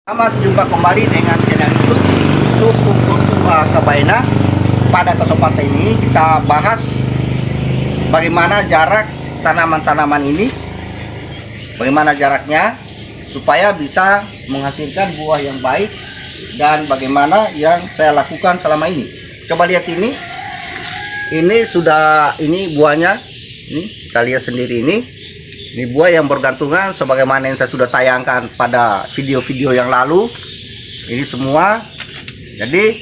Selamat jumpa kembali dengan channel YouTube Suku Kultura Kabaina. Pada kesempatan ini kita bahas bagaimana jarak tanaman-tanaman ini, bagaimana jaraknya supaya bisa menghasilkan buah yang baik, dan bagaimana yang saya lakukan selama ini. Coba lihat ini sudah, ini buahnya, ini kita lihat sendiri ini buah yang bergantungan sebagaimana yang saya sudah tayangkan pada video-video yang lalu. Ini semua. Jadi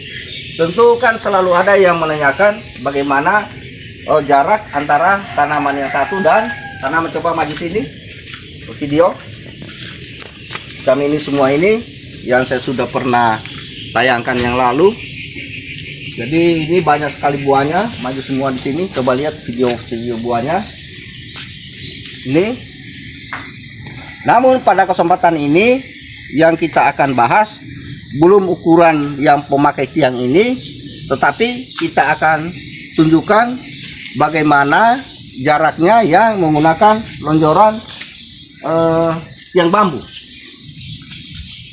tentu kan selalu ada yang menanyakan bagaimana jarak antara tanaman yang satu dan tanaman. Coba maju sini video. Kami ini semua ini yang saya sudah pernah tayangkan yang lalu. Jadi ini banyak sekali buahnya, maju semua di sini. Coba lihat video buahnya. Ini. Namun pada kesempatan ini yang kita akan bahas belum ukuran yang pemakai tiang ini, tetapi kita akan tunjukkan bagaimana jaraknya yang menggunakan lonjoran tiang bambu.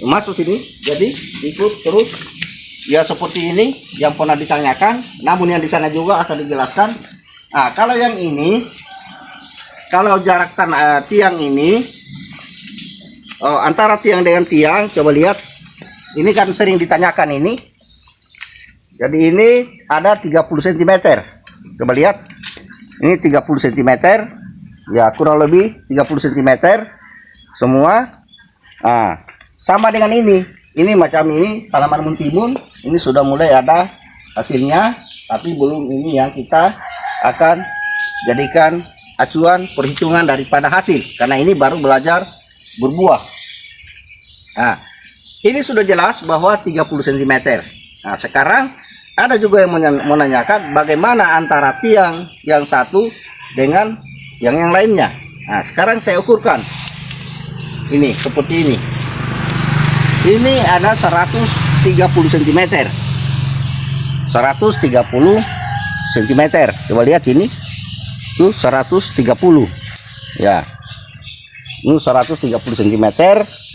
Masuk sini, jadi ikut terus ya, seperti ini yang pernah ditanyakan. Namun yang di sana juga akan dijelaskan. Nah, kalau yang ini, kalau jarak tiang ini antara tiang dengan tiang, coba lihat. Ini kan sering ditanyakan ini. Jadi ini ada 30 cm. Coba lihat. Ini 30 cm. Ya, kurang lebih 30 cm semua. Nah, sama dengan ini. Ini macam ini tanaman mentimun. Ini sudah mulai ada hasilnya, tapi belum ini yang kita akan jadikan acuan perhitungan daripada hasil, karena ini baru belajar berbuah. Nah, ini sudah jelas bahwa 30 cm. Nah, sekarang ada juga yang menanyakan bagaimana antara tiang yang satu dengan yang lainnya. Nah, sekarang saya ukurkan. Ini seperti ini. Ini ada 130 cm. 130 cm. Coba lihat ini. Tuh 130. Ya. Ini 130 cm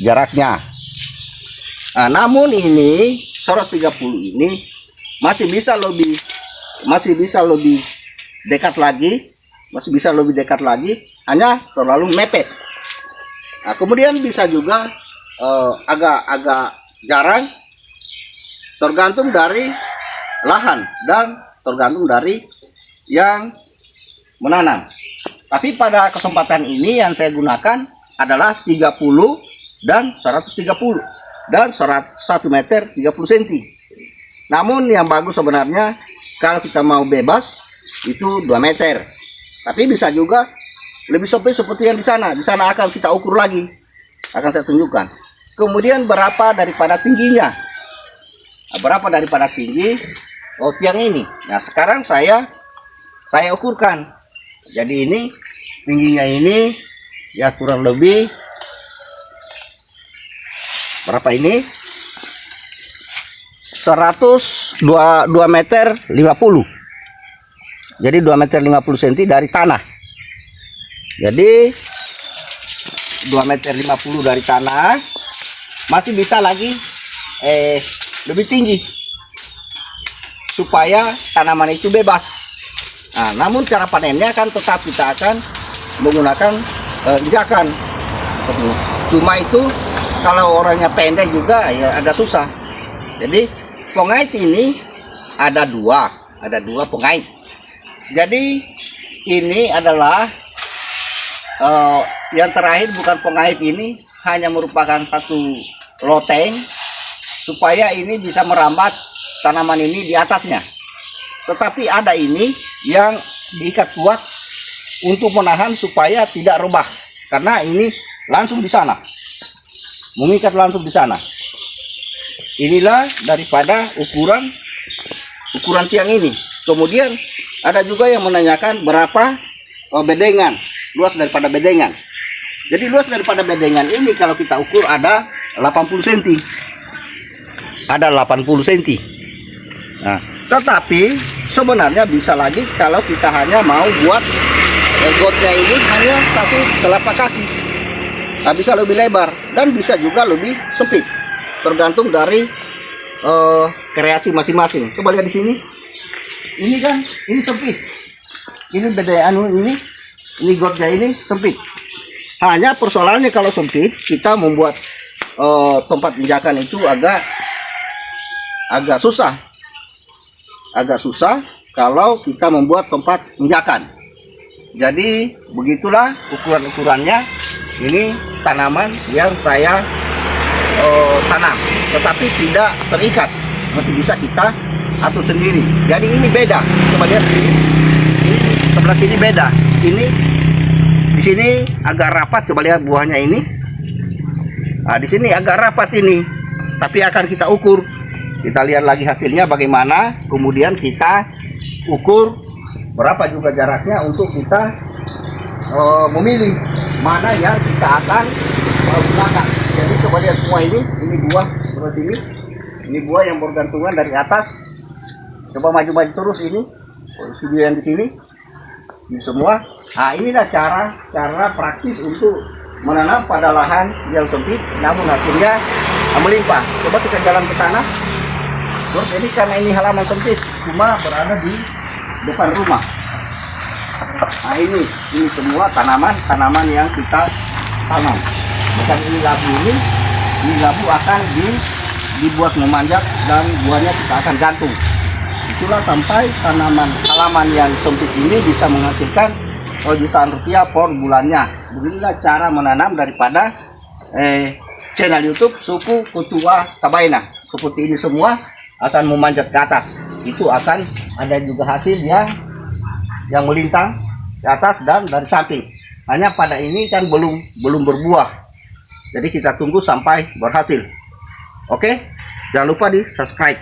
jaraknya. Nah, namun ini 130 ini masih bisa lebih dekat lagi, hanya terlalu mepet. Nah, kemudian bisa juga agak jarang, tergantung dari lahan dan tergantung dari yang menanam. Tapi pada kesempatan ini yang saya gunakan adalah 30 dan 130 dan 1 meter 30 cm. Namun yang bagus sebenarnya kalau kita mau bebas itu 2 meter. Tapi bisa juga lebih sempit seperti yang di sana. Di sana akan kita ukur lagi. Akan saya tunjukkan. Kemudian berapa daripada tingginya. Nah, berapa daripada tinggi tiang ini. Nah, sekarang saya ukurkan. Jadi ini tingginya ini ya kurang lebih berapa ini? 2 meter 50. Jadi 2 meter 50 cm dari tanah. Jadi 2 meter 50 dari tanah. Masih bisa lagi lebih tinggi supaya tanaman itu bebas. Nah, namun cara panennya kan tetap kita akan menggunakan injakan. Cuma itu kalau orangnya pendek juga ya agak susah. Jadi pengait ini ada dua pengait. Jadi ini adalah yang terakhir, bukan pengait, ini hanya merupakan satu loteng supaya ini bisa merambat tanaman ini di atasnya. Tetapi ada ini yang diikat kuat untuk menahan supaya tidak rebah, karena ini langsung di sana, mengikat langsung di sana. Inilah daripada ukuran tiang ini. Kemudian ada juga yang menanyakan berapa bedengan, luas daripada bedengan. Jadi luas daripada bedengan ini kalau kita ukur ada 80 cm. Ada 80 cm. Nah, tetapi sebenarnya bisa lagi kalau kita hanya mau buat gotnya ini hanya satu telapak kaki. Nah, bisa lebih lebar dan bisa juga lebih sempit. tergantung dari kreasi masing-masing. Coba lihat di sini. Ini kan, ini sempit. Ini beda ini gotnya ini sempit. Hanya persoalannya kalau sempit, kita membuat tempat injakan itu agak susah. Agak susah kalau kita membuat tempat injakan. Jadi begitulah ukuran-ukurannya. Ini tanaman yang saya tanam, tetapi tidak terikat, masih bisa kita atur sendiri. Jadi ini beda. Coba lihat sini. Sebelah sini beda. Ini di sini agak rapat. Coba lihat buahnya ini. Nah, di sini agak rapat ini. Tapi akan kita ukur. Kita lihat lagi hasilnya bagaimana. Kemudian kita ukur berapa juga jaraknya untuk kita memilih mana yang kita akan gunakan. Jadi coba lihat semua ini buah terus ini buah yang bergantungan dari atas. Coba maju terus ini video yang di sini ini semua. Nah, inilah cara praktis untuk menanam pada lahan yang sempit namun hasilnya melimpah. Coba kita jalan ke sana. Terus ini karena ini halaman sempit cuma berada di depan rumah. Nah, ini semua tanaman yang kita tanam. Bukan ini labu akan dibuat memanjat dan buahnya kita akan gantung. Itulah sampai halaman yang sempit ini bisa menghasilkan jutaan rupiah per bulannya. Beginilah cara menanam daripada channel YouTube Suku Ketua Kabaina. Seperti ini semua akan memanjat ke atas. Itu akan ada juga hasil yang melintang ke atas dan dari samping. Hanya pada ini kan belum berbuah. Jadi kita tunggu sampai berhasil. Oke, jangan lupa di subscribe.